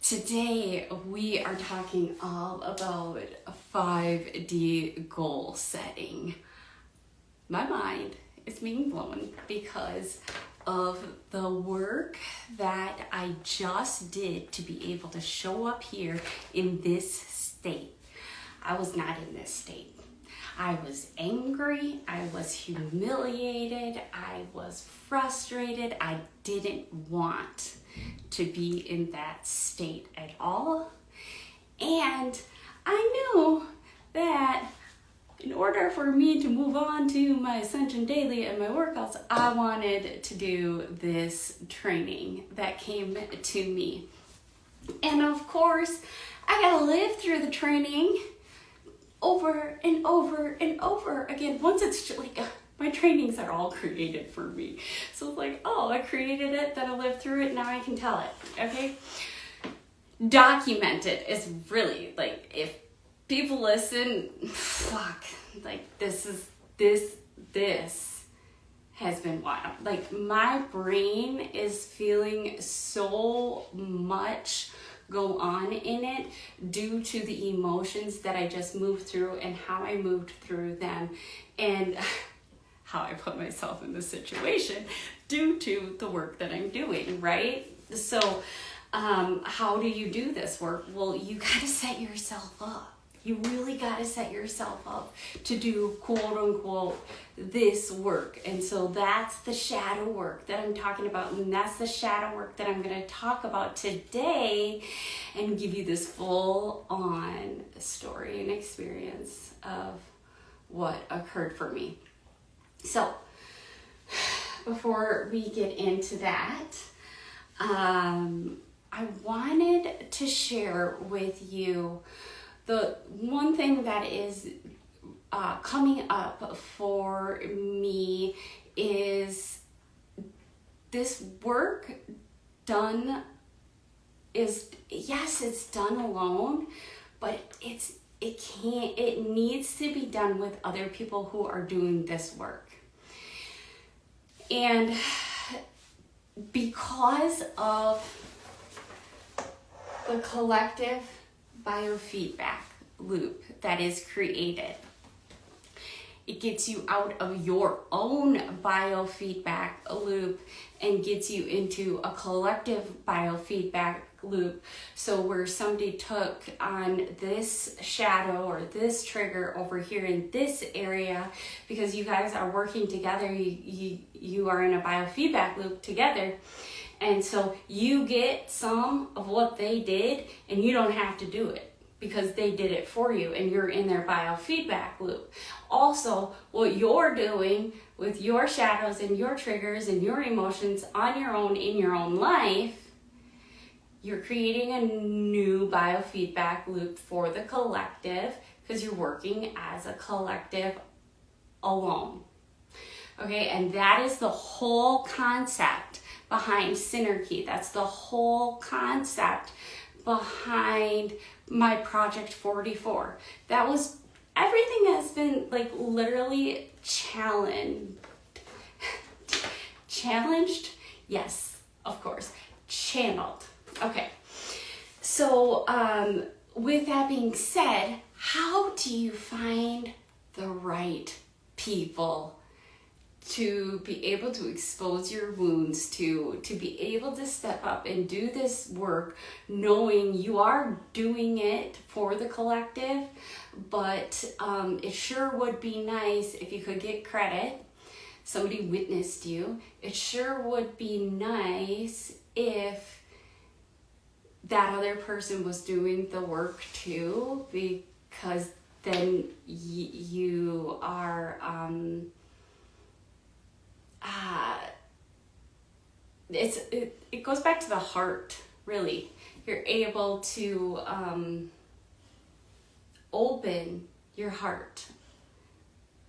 Today we are talking all about 5D goal setting. My mind is being blown because of the work that I just did to be able to show up here in this state. I was not in this state. I was angry, I was humiliated, I was frustrated, I didn't want to be in that state at all. And I knew that in order for me to move on to my Ascension Daily and my workouts, I wanted to do this training that came to me. And of course, I gotta live through the training over and over and over again. Once it's just like, my trainings are all created for me. So it's like, oh, I created it, then I lived through it, now I can tell it, okay? Document it is really, like, if people listen, fuck, like, this has been wild. Like, my brain is feeling so much go on in it due to the emotions that I just moved through and how I moved through them and how I put myself in this situation due to the work that I'm doing, right? So how do you do this work? Well, you gotta set yourself up. You really gotta set yourself up to do quote unquote this work. And so that's the shadow work that I'm talking about. And that's the shadow work that I'm gonna talk about today and give you this full on story and experience of what occurred for me. So before we get into that, I wanted to share with you the one thing that is coming up for me is this work done is, yes, it's done alone, but it needs to be done with other people who are doing this work. And because of the collective biofeedback loop that is created, it gets you out of your own biofeedback loop and gets you into a collective biofeedback loop. So where somebody took on this shadow or this trigger over here in this area, because you guys are working together, you are in a biofeedback loop together. And so you get some of what they did and you don't have to do it because they did it for you and you're in their biofeedback loop. Also, what you're doing with your shadows and your triggers and your emotions on your own in your own life, you're creating a new biofeedback loop for the collective because you're working as a collective alone. Okay, and that is the whole concept behind Synergy. That's the whole concept behind my Project 44. That was everything has been like literally challenged. Yes, of course. Channeled. Okay. So with that being said, how do you find the right people to be able to expose your wounds to be able to step up and do this work, knowing you are doing it for the collective, but it sure would be nice if you could get credit. Somebody witnessed you. It sure would be nice if that other person was doing the work too, because then you are it goes back to the heart, really. You're able to open your heart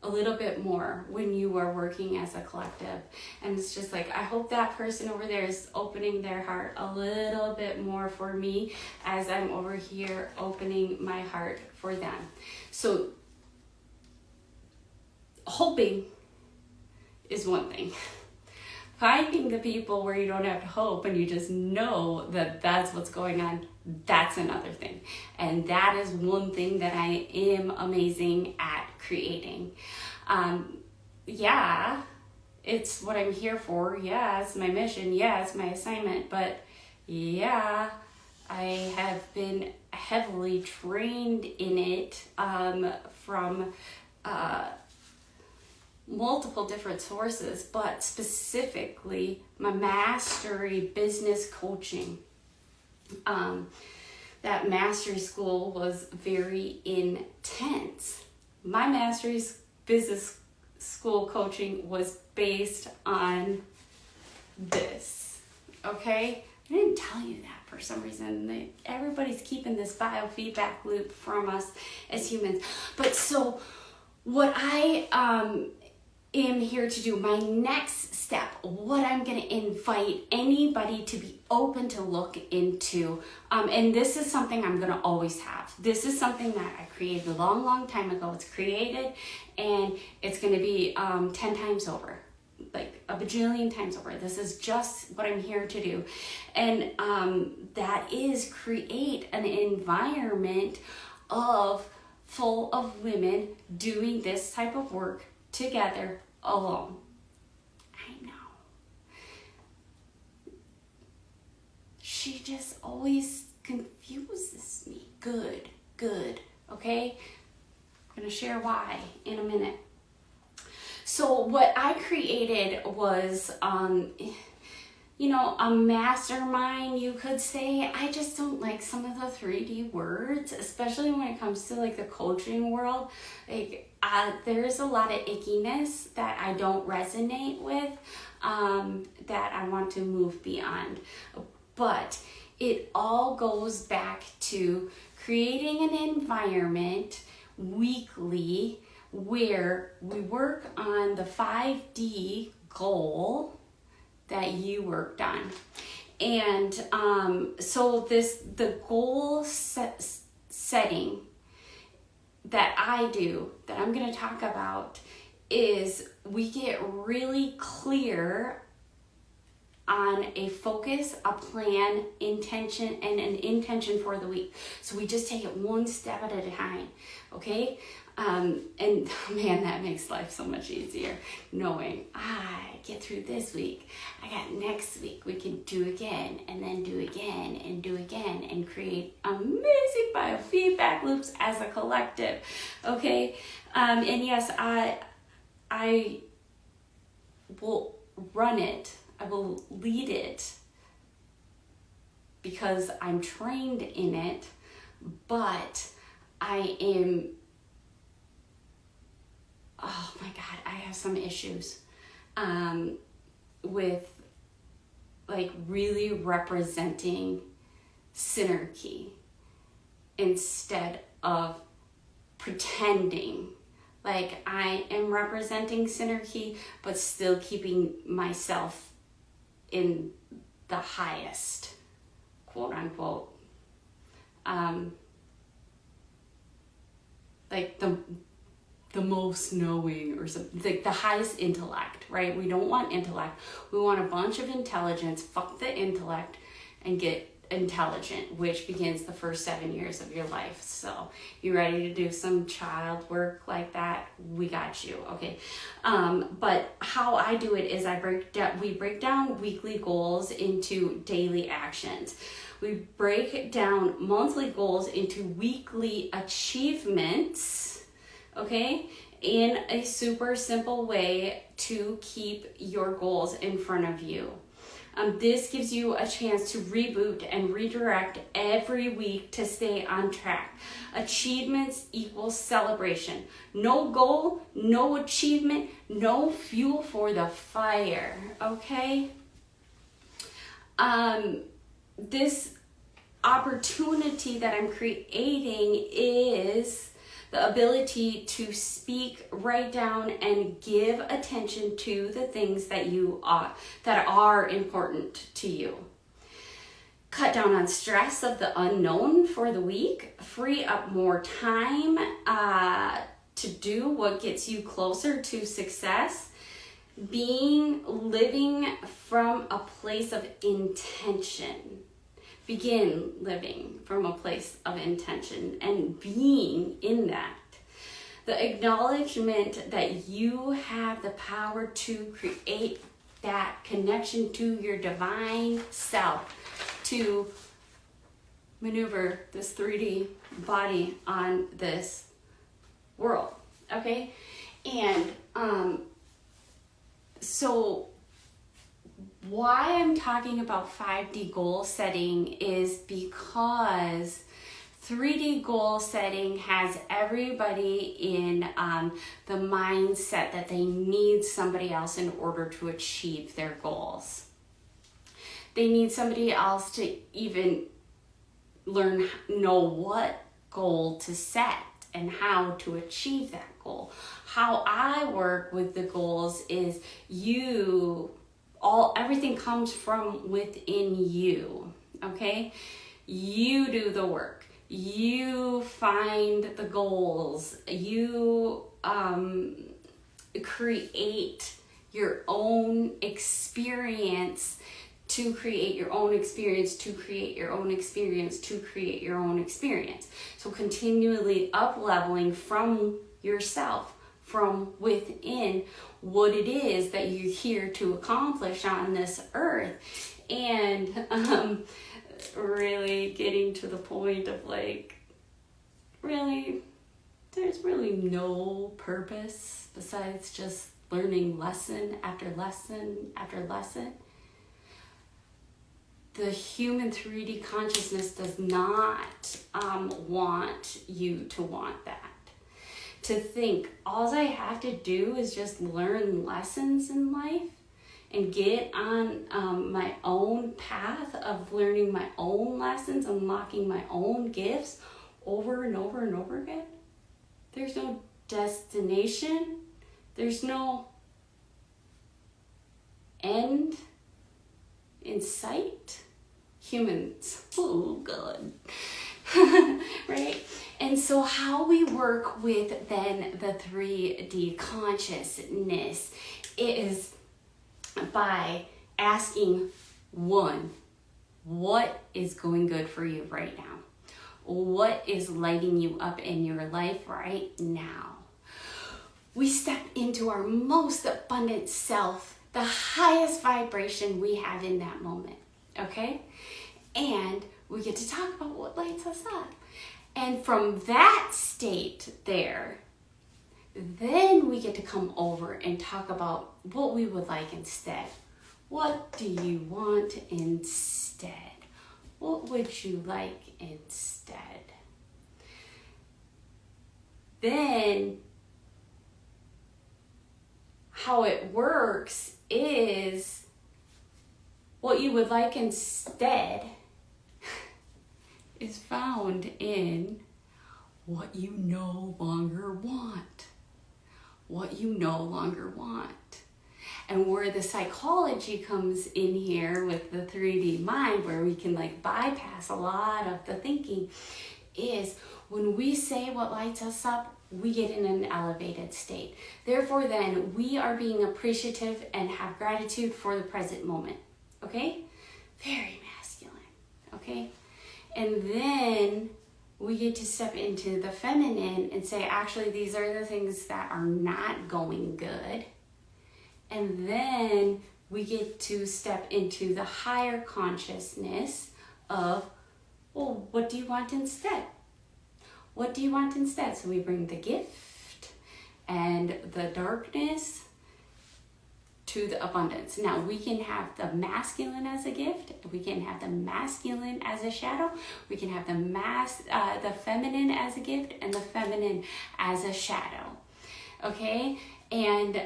a little bit more when you are working as a collective. And it's just like, I hope that person over there is opening their heart a little bit more for me as I'm over here opening my heart for them. So hoping is one thing. Finding the people where you don't have to hope and you just know that that's what's going on, that's another thing. And that is one thing that I am amazing at creating. Yeah, it's what I'm here for. Yeah, it's my mission. Yeah, it's my assignment. But yeah, I have been heavily trained in it from multiple different sources, but specifically my mastery business coaching. That mastery school was very intense. My mastery business school coaching was based on this, okay? I didn't tell you that for some reason. Everybody's keeping this biofeedback loop from us as humans. But so what I am here to do, my next step, what I'm going to invite anybody to be open to look into, and this is something I'm going to always have. This is something that I created a long, long time ago. It's created, and it's going to be 10 times over, like a bajillion times over. This is just what I'm here to do. And that is create an environment full of women doing this type of work together alone. I know. She just always confuses me. Good. Okay? I'm going to share why in a minute. So what I created was, a mastermind, you could say. I just don't like some of the 3D words, especially when it comes to like the coaching world. Like there's a lot of ickiness that I don't resonate with, that I want to move beyond. But it all goes back to creating an environment weekly where we work on the 5D goal that you worked on. And so the goal setting that I do, that I'm going to talk about, is we get really clear on a focus, a plan, intention, and an intention for the week. So we just take it one step at a time, okay? And man, that makes life so much easier, knowing I get through this week, I got next week, we can do again, and then do again, and do again, and create amazing biofeedback loops as a collective, okay? And yes, I will run it, I will lead it, because I'm trained in it, but I am, oh my God, I have some issues with like really representing synergy instead of pretending like I am representing synergy, but still keeping myself in the highest, quote unquote, like the most knowing, or something, like the highest intellect, right? We don't want intellect. We want a bunch of intelligence. Fuck the intellect and get intelligent, which begins the first 7 years of your life. So you ready to do some child work like that? We got you. Okay. But how I do it is we break down weekly goals into daily actions. We break down monthly goals into weekly achievements, okay, in a super simple way to keep your goals in front of you. This gives you a chance to reboot and redirect every week to stay on track. Achievements equals celebration. No goal, no achievement, no fuel for the fire, okay? This opportunity that I'm creating is the ability to speak, write down, and give attention to the things that that are important to you. Cut down on stress of the unknown for the week. Free up more time to do what gets you closer to success. Living from a place of intention. begin living from a place of intention and being in that. The acknowledgement that you have the power to create that connection to your divine self, to maneuver this 3D body on this world, okay? And so why I'm talking about 5D goal setting is because 3D goal setting has everybody in the mindset that they need somebody else in order to achieve their goals. They need somebody else to even know what goal to set and how to achieve that goal. How I work with the goals is everything comes from within you, okay? You do the work. You find the goals. You create your own experience to create your own experience, to create your own experience, to create your own experience. So continually up-leveling from yourself, from within, what it is that you're here to accomplish on this earth. And really getting to the point of really, there's really no purpose besides just learning lesson after lesson after lesson. The human 3D consciousness does not want you to want that. To think all I have to do is just learn lessons in life and get on my own path of learning my own lessons, unlocking my own gifts over and over and over again. There's no destination. There's no end in sight. Humans, oh God, right? And so how we work with then the 3D consciousness is by asking one, what is going good for you right now? What is lighting you up in your life right now? We step into our most abundant self, the highest vibration we have in that moment, okay? And we get to talk about what lights us up. And from that state there, then we get to come over and talk about what we would like instead. What do you want instead? What would you like instead? Then how it works is what you would like instead is found in what you no longer want. What you no longer want. And where the psychology comes in here with the 3D mind, where we can bypass a lot of the thinking, is when we say what lights us up, we get in an elevated state. Therefore then, we are being appreciative and have gratitude for the present moment. Okay? Very masculine. Okay? And then we get to step into the feminine and say, actually, these are the things that are not going good. And then we get to step into the higher consciousness of, well, what do you want instead? What do you want instead? So we bring the gift and the darkness to the abundance. Now, we can have the masculine as a gift. We can have the masculine as a shadow. We can have the feminine as a gift and the feminine as a shadow. Okay? And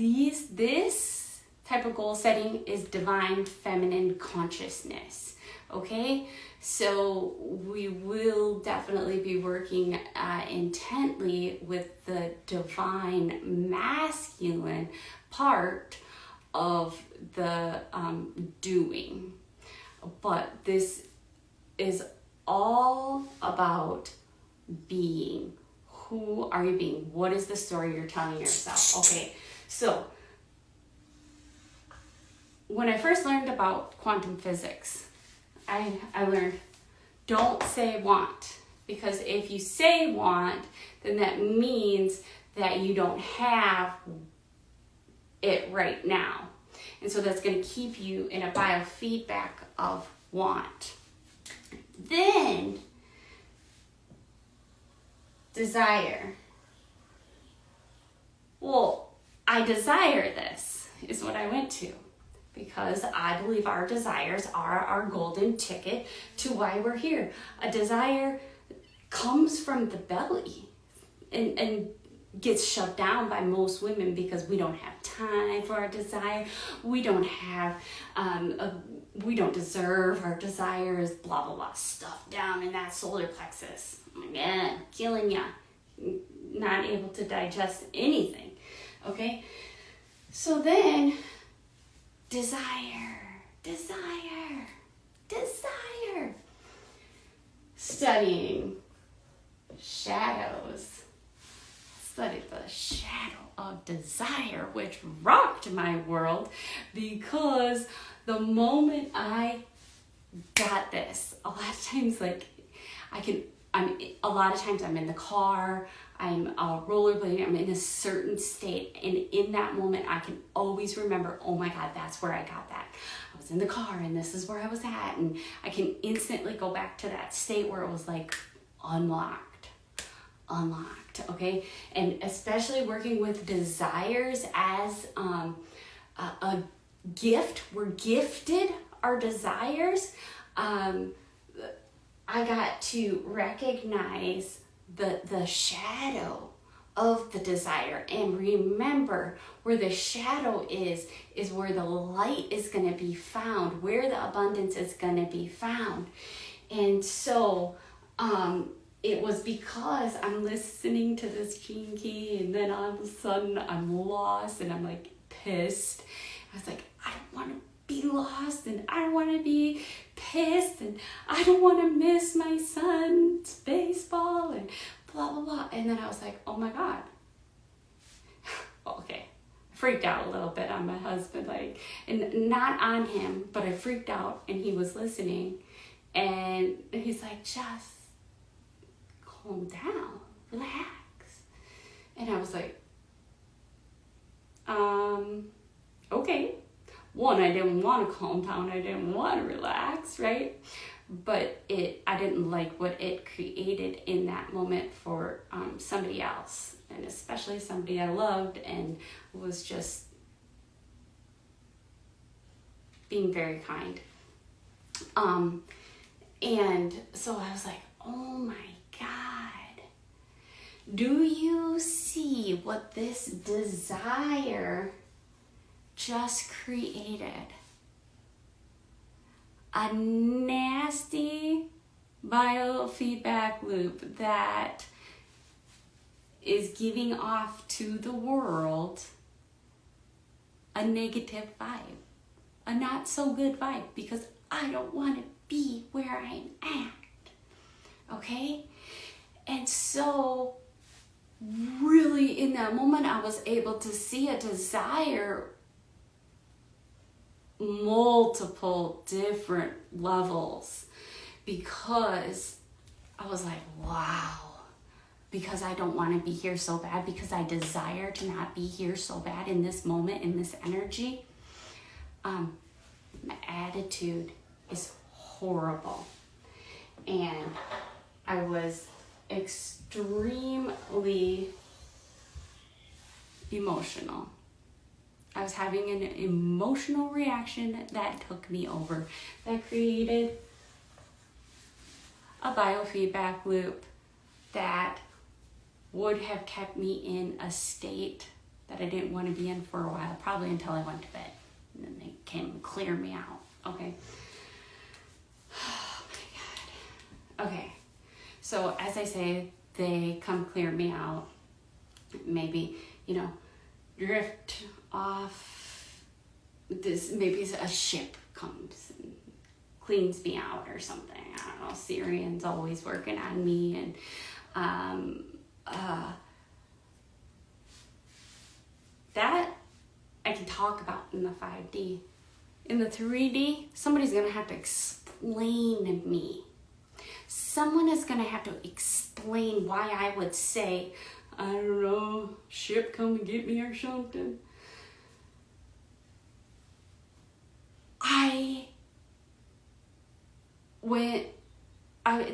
this type of goal setting is divine feminine consciousness. Okay? So we will definitely be working intently with the divine masculine part of the doing. But this is all about being. Who are you being? What is the story you're telling yourself? Okay, so when I first learned about quantum physics, I learned don't say want, because if you say want, then that means that you don't have it right now. And so that's going to keep you in a biofeedback of want. Then, desire. Well, I desire this, is what I went to. Because I believe our desires are our golden ticket to why we're here. A desire comes from the belly and gets shoved down by most women because we don't have time for our desire. We don't have, we don't deserve our desires, blah, blah, blah, stuff down in that solar plexus. Oh my God, killing ya. Not able to digest anything, okay? So then, desire. Studying shadows. Studied the shadow of desire, which rocked my world, because the moment I got this, a lot of times, like, I'm in the car, I'm rollerblading, I'm in a certain state, and in that moment I can always remember, oh my God, that's where I got that. I was in the car and this is where I was at, and I can instantly go back to that state where it was like unlocked, okay? And especially working with desires as a gift, we're gifted our desires. I got to recognize the shadow of the desire and remember where the shadow is where the light is going to be found, where the abundance is going to be found. And so it was because I'm listening to this gene key, and then all of a sudden I'm lost and I'm like pissed. I was like, I don't want to be lost, and I don't want to be pissed, and I don't want to miss my son's baseball, and blah, blah, blah. And then I was like, oh my God. Well, okay. I freaked out a little bit on my husband, like, and not on him, but I freaked out, and he was listening, and he's like, just calm down, relax. And I was like, okay. One, I didn't want to calm down. I didn't want to relax, right? But I didn't like what it created in that moment for somebody else, and especially somebody I loved and was just being very kind. And so I was like, oh my God, do you see what this desire just created? A nasty biofeedback loop that is giving off to the world a negative vibe, a not so good vibe, because I don't want to be where I'm at, okay? And so really in that moment I was able to see a desire multiple different levels, because I was like, wow, because I don't want to be here so bad, because I desire to not be here so bad in this moment, in this energy. My attitude is horrible, and I was extremely emotional. I was having an emotional reaction that took me over, that created a biofeedback loop that would have kept me in a state that I didn't want to be in for a while, probably until I went to bed. And then they came and cleared me out, okay? Oh my God. Okay, so as I say, they come clear me out. Maybe, drift off this, maybe a ship comes and cleans me out or something. I don't know, Syrian's always working on me, and that I can talk about in the 5D, In the 3D, somebody's gonna have to explain to me. Someone is gonna have to explain why I would say, I don't know, ship come and get me or something.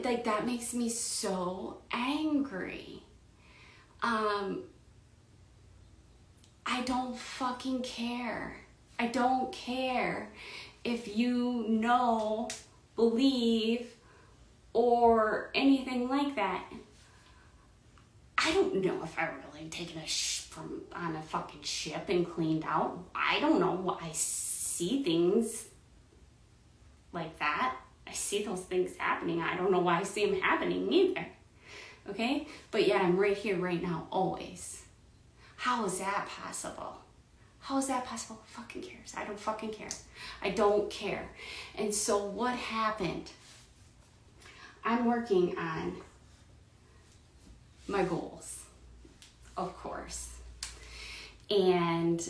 Like, that makes me so angry. I don't fucking care. I don't care if you know, believe, or anything like that. I don't know if I really taken on a fucking ship and cleaned out. I don't know. I see things like that. I see those things happening. I don't know why I see them happening either. Okay? But yet I'm right here, right now, always. How is that possible? How is that possible? Who fucking cares? I don't fucking care. I don't care. And so what happened? I'm working on my goals, of course. And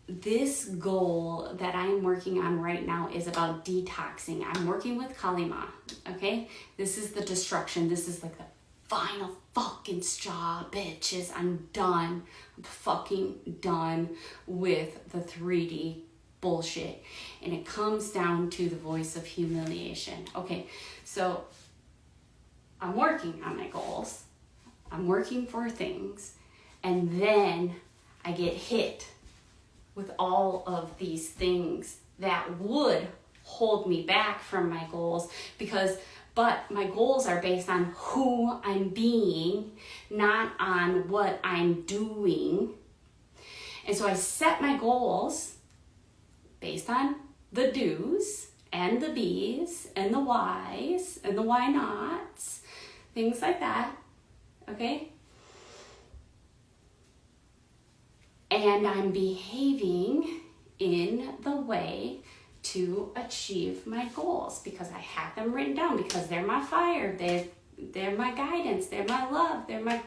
this goal that I'm working on right now is about detoxing. I'm working with Kalima, okay? This is the destruction. This is like the final fucking straw, bitches. I'm done. I'm fucking done with the 3D bullshit. And it comes down to the voice of humiliation. Okay, so I'm working on my goals. I'm working for things. And then I get hit with all of these things that would hold me back from my goals, but my goals are based on who I'm being, not on what I'm doing. And so I set my goals based on the do's and the be's and the why's and the why nots, things like that, okay? And I'm behaving in the way to achieve my goals because I have them written down, because they're my fire, they're my guidance, they're my love, they're my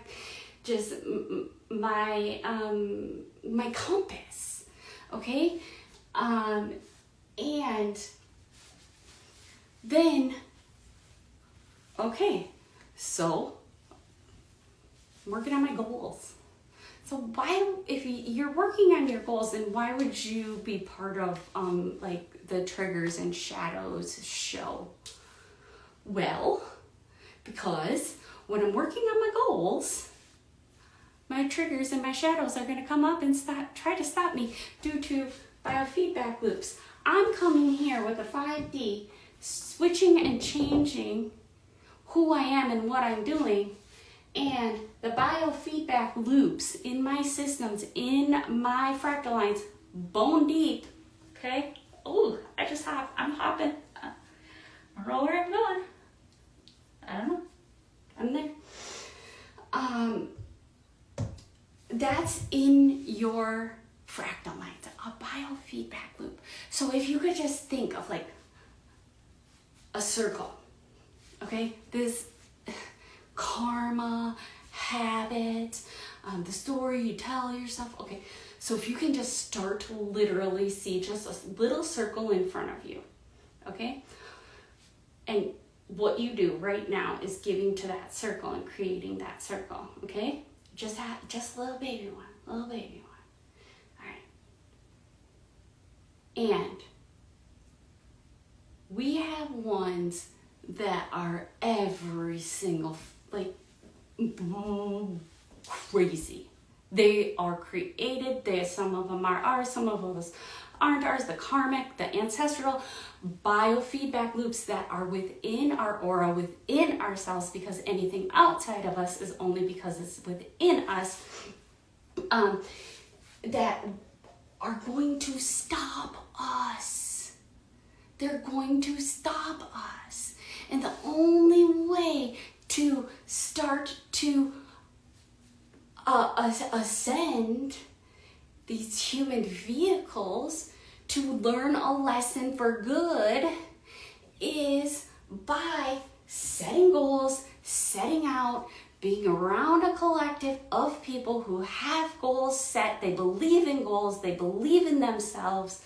my compass, okay? And then, okay, so I'm working on my goals. So why, if you're working on your goals, then why would you be part of like the Triggers and Shadows show? Well, because when I'm working on my goals, my triggers and my shadows are going to come up and try to stop me due to biofeedback loops. I'm coming here with a 5D, switching and changing who I am and what I'm doing. And the biofeedback loops in my systems, in my fractal lines, bone deep, okay? Ooh, I'm hopping. I don't know where I'm going. I don't know. I'm there. That's in your fractal lines, a biofeedback loop. So if you could just think of like a circle, okay? This karma, habits, the story you tell yourself. Okay, so if you can just start to literally see just a little circle in front of you, okay? And what you do right now is giving to that circle and creating that circle, okay? Just a little baby one, All right. And we have ones that are every single, like, crazy. They are created. Some of them are ours, some of us aren't ours. The karmic, the ancestral biofeedback loops that are within our aura, within ourselves, because anything outside of us is only because it's within us, that are going to stop us. They're going to stop us. And the only way to start to ascend these human vehicles to learn a lesson for good is by setting goals, setting out, being around a collective of people who have goals set. They believe in goals, they believe in themselves,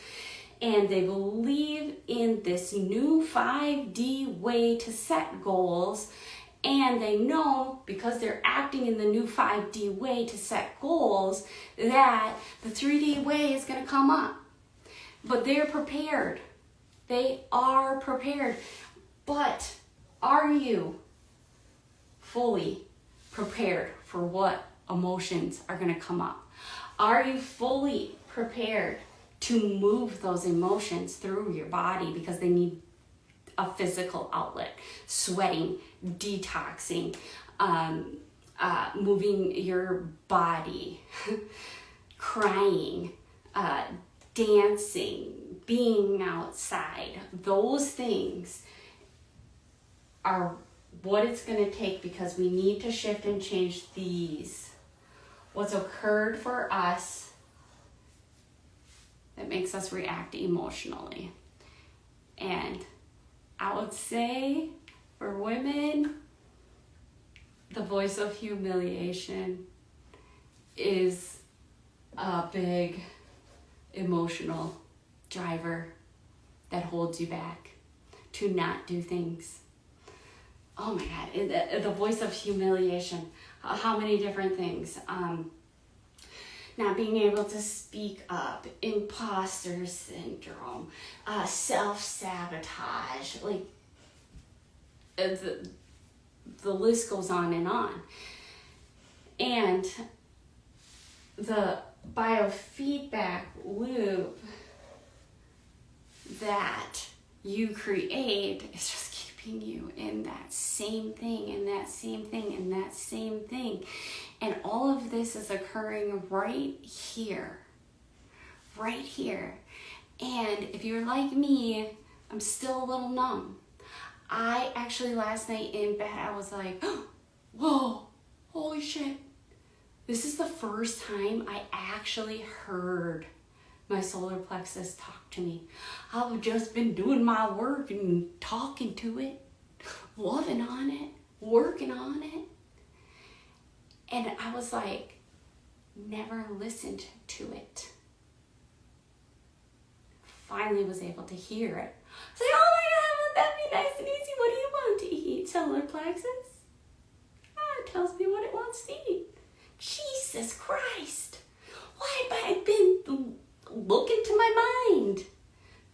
and they believe in this new 5D way to set goals, and they know because they're acting in the new 5D way to set goals that the 3D way is going to come up. But they're prepared. They are prepared. But are you fully prepared for what emotions are going to come up? Are you fully prepared to move those emotions through your body because they need a physical outlet? Sweating, detoxing, moving your body, crying, dancing, being outside. Those things are what it's going to take, because we need to shift and change these. What's occurred for us that makes us react emotionally. And I would say for women, the voice of humiliation is a big emotional driver that holds you back to not do things. Oh my God, the voice of humiliation. How many different things? Not being able to speak up, imposter syndrome, self-sabotage, like the list goes on. And the biofeedback loop that you create is just keeping you in that same thing and that same thing and that same thing. And all of this is occurring right here. Right here. And if you're like me, I'm still a little numb. I actually last night in bed, I was like, whoa, holy shit. This is the first time I actually heard my solar plexus talk to me. I've just been doing my work and talking to it, loving on it, working on it. And I was like, never listened to it. Finally was able to hear it. I was like, oh my God, won't that be nice and easy? What do you want to eat, solar plexus? It tells me what it wants to eat. Jesus Christ. Why have I been looking to my mind?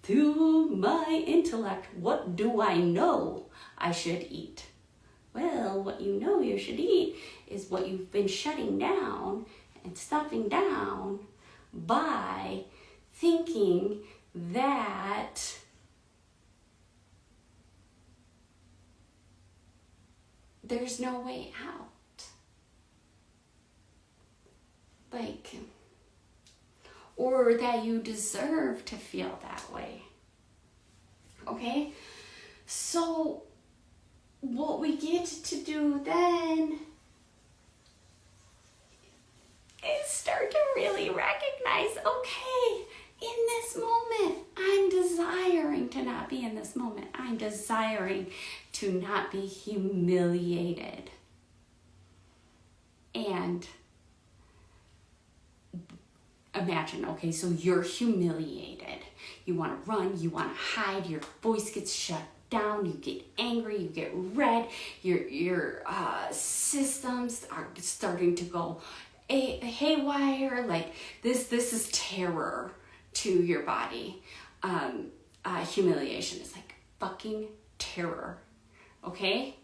Through my intellect, what do I know I should eat? Well, what you know you should eat is what you've been shutting down and stuffing down by thinking that there's no way out. Like, or that you deserve to feel that way. Okay? So what we get to do then is start to really recognize, okay, in this moment, I'm desiring to not be in this moment. I'm desiring to not be humiliated. And imagine, okay, so you're humiliated. You want to run, you want to hide, your voice gets shut down, you get angry, you get red, your systems are starting to go haywire. Like this is terror to your body. Humiliation is like fucking terror. Okay?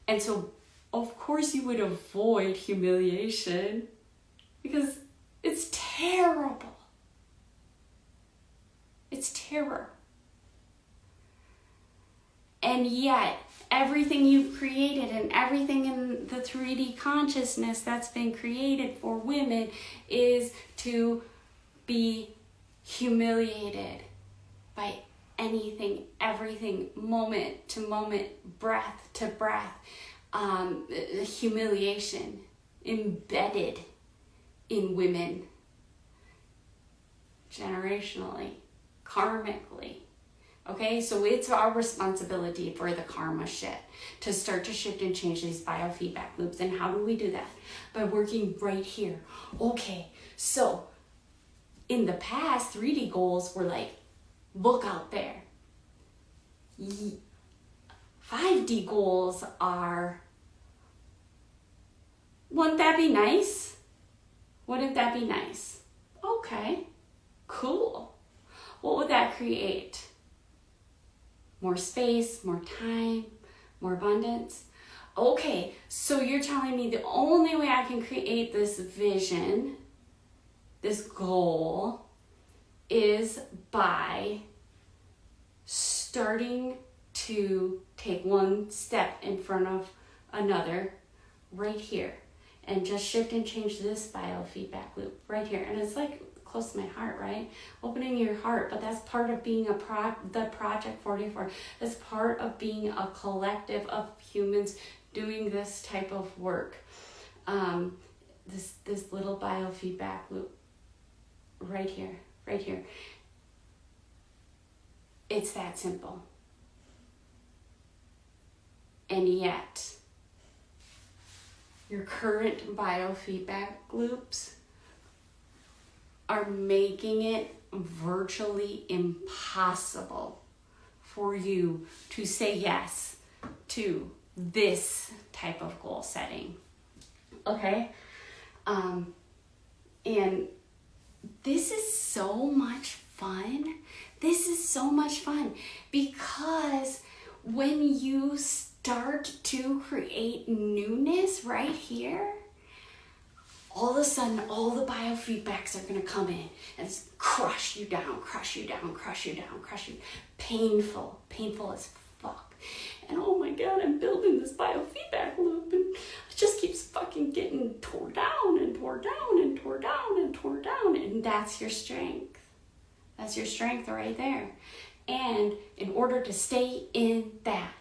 And so of course you would avoid humiliation because it's terrible. It's terror. And yet, everything you've created and everything in the 3D consciousness that's been created for women is to be humiliated by anything, everything, moment to moment, breath to breath, humiliation embedded in women, generationally, karmically. Okay, so it's our responsibility for the karma shit to start to shift and change these biofeedback loops. And how do we do that? By working right here. Okay, so in the past, 3D goals were like, look out there. 5D goals are, wouldn't that be nice? Wouldn't that be nice? Okay, cool. What would that create? More space, more time, more abundance. Okay, so you're telling me the only way I can create this vision, this goal, is by starting to take one step in front of another right here, and just shift and change this biofeedback loop right here. And it's like close to my heart, right? Opening your heart, but that's part of being the Project 44. That's part of being a collective of humans doing this type of work. This little biofeedback loop right here. It's that simple. And yet, your current biofeedback loops are making it virtually impossible for you to say yes to this type of goal setting. Okay? And this is so much fun. This is so much fun because when you start to create newness right here, all of a sudden, all the biofeedbacks are going to come in and crush you down. Painful as fuck. And oh my God, I'm building this biofeedback loop and it just keeps fucking getting tore down. And that's your strength. That's your strength right there. And in order to stay in that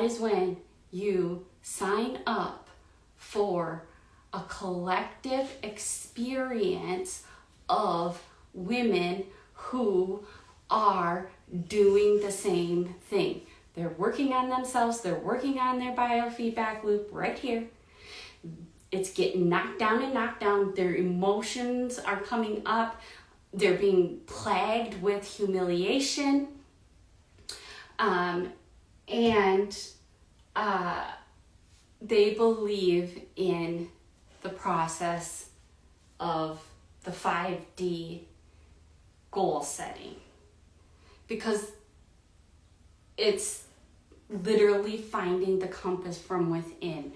is when you sign up for a collective experience of women who are doing the same thing. They're working on themselves. They're working on their biofeedback loop right here. It's getting knocked down. Their emotions are coming up. They're being plagued with humiliation. They believe in the process of the 5D goal setting because it's literally finding the compass from within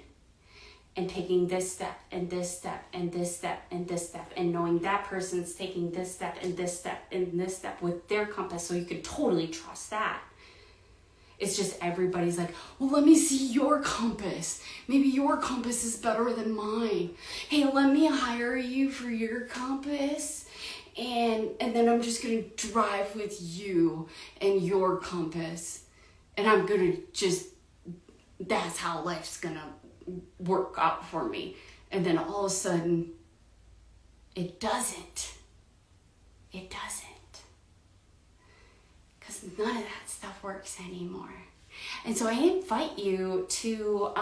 and taking this step and this step and this step and this step and knowing that person's taking this step and this step and this step with their compass, so you can totally trust that. It's just everybody's like, well, let me see your compass. Maybe your compass is better than mine. Hey, let me hire you for your compass. And then I'm just going to drive with you and your compass. And I'm going to just, that's how life's going to work out for me. And then all of a sudden, it doesn't. Because none of that stuff works anymore. And so I invite you to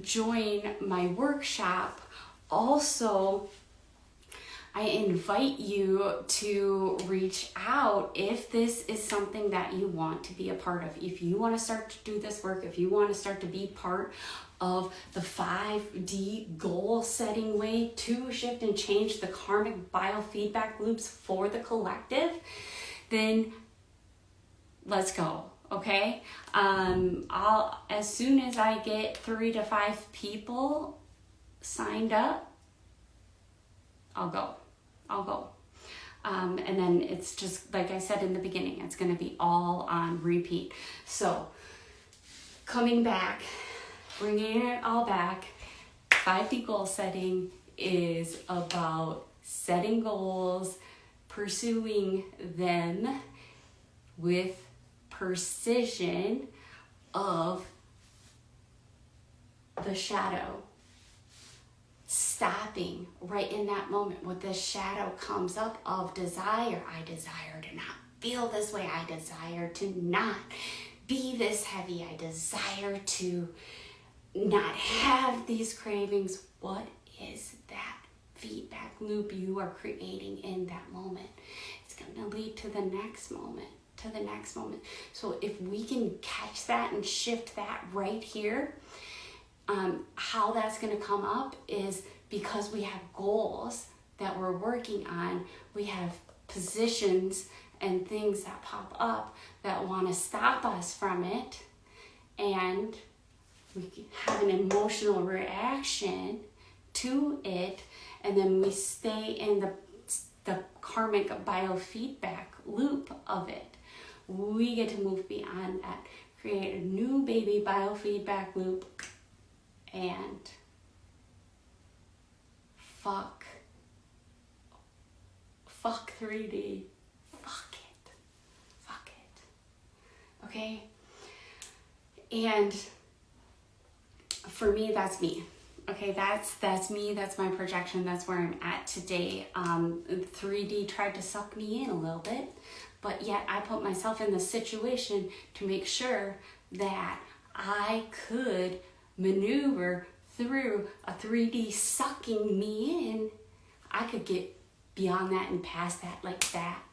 join my workshop. Also, I invite you to reach out if this is something that you want to be a part of. If you want to start to do this work, if you want to start to be part of the 5D goal setting way to shift and change the karmic biofeedback loops for the collective, then let's go. Okay, as soon as I get 3 to 5 people signed up, I'll go. And then it's just, like I said in the beginning, it's going to be all on repeat. So coming back, bringing it all back, 5D goal setting is about setting goals, pursuing them with precision of the shadow. Stopping right in that moment when the shadow comes up of desire. I desire to not feel this way. I desire to not be this heavy. I desire to not have these cravings. What is that feedback loop you are creating in that moment. It's going to lead to the next moment, to the next moment. So if we can catch that and shift that right here, how that's going to come up is because we have goals that we're working on, we have positions and things that pop up that want to stop us from it, and we have an emotional reaction to it, and then we stay in the karmic biofeedback loop of it. We get to move beyond that, create a new baby biofeedback loop, and fuck 3D. Fuck it. Okay? And for me, that's me. Okay, that's me, that's my projection, that's where I'm at today. 3D tried to suck me in a little bit, but yet I put myself in the situation to make sure that I could maneuver through a 3D sucking me in. I could get beyond that and past that like that.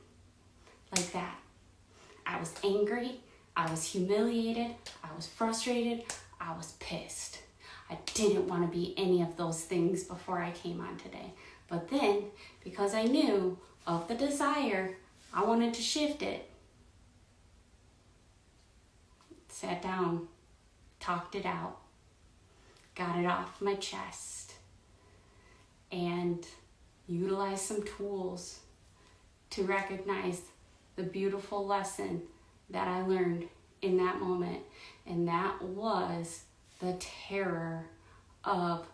I was angry, I was humiliated, I was frustrated, I was pissed. I didn't want to be any of those things before I came on today. But then, because I knew of the desire, I wanted to shift it. Sat down, talked it out, got it off my chest, and utilized some tools to recognize the beautiful lesson that I learned in that moment. And that was the terror of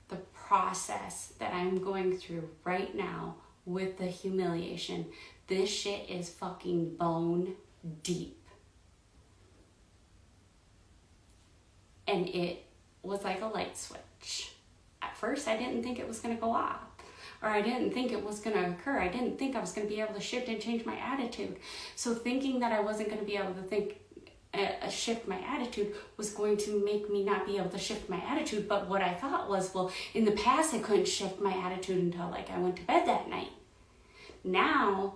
the process that I'm going through right now with the humiliation. This shit is fucking bone deep. And it was like a light switch. At first, I didn't think it was going to go off, or I didn't think it was going to occur. I didn't think I was going to be able to shift and change my attitude. So thinking that I wasn't going to be able to shift my attitude was going to make me not be able to shift my attitude. But what I thought was, well, in the past I couldn't shift my attitude until like I went to bed that night. Now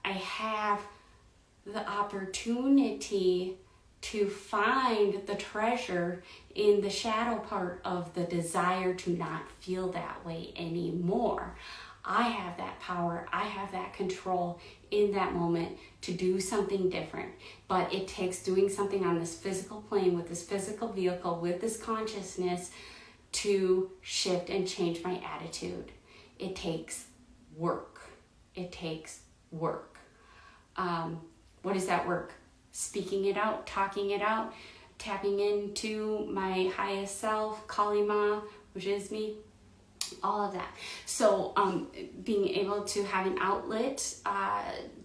I have the opportunity to find the treasure in the shadow part of the desire to not feel that way anymore. I have that power, I have that control in that moment to do something different. But it takes doing something on this physical plane with this physical vehicle, with this consciousness, to shift and change my attitude. It takes work. It takes work. What is that work? Speaking it out, talking it out, tapping into my highest self, Kali Ma, which is me, all of that. So being able to have an outlet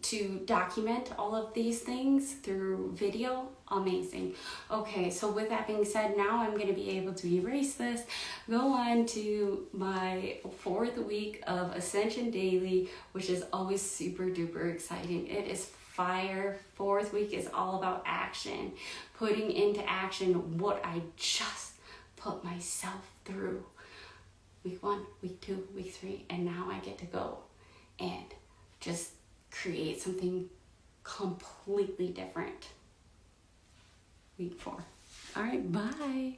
to document all of these things through video, amazing. Okay, so with that being said, now I'm going to be able to erase this, go on to my 4th week of Ascension Daily, which is always super duper exciting. It is fire. 4th week is all about action, putting into action what I just put myself through. Week 1, week 2, week 3, and now I get to go and just create something completely different. Week 4. All right, bye.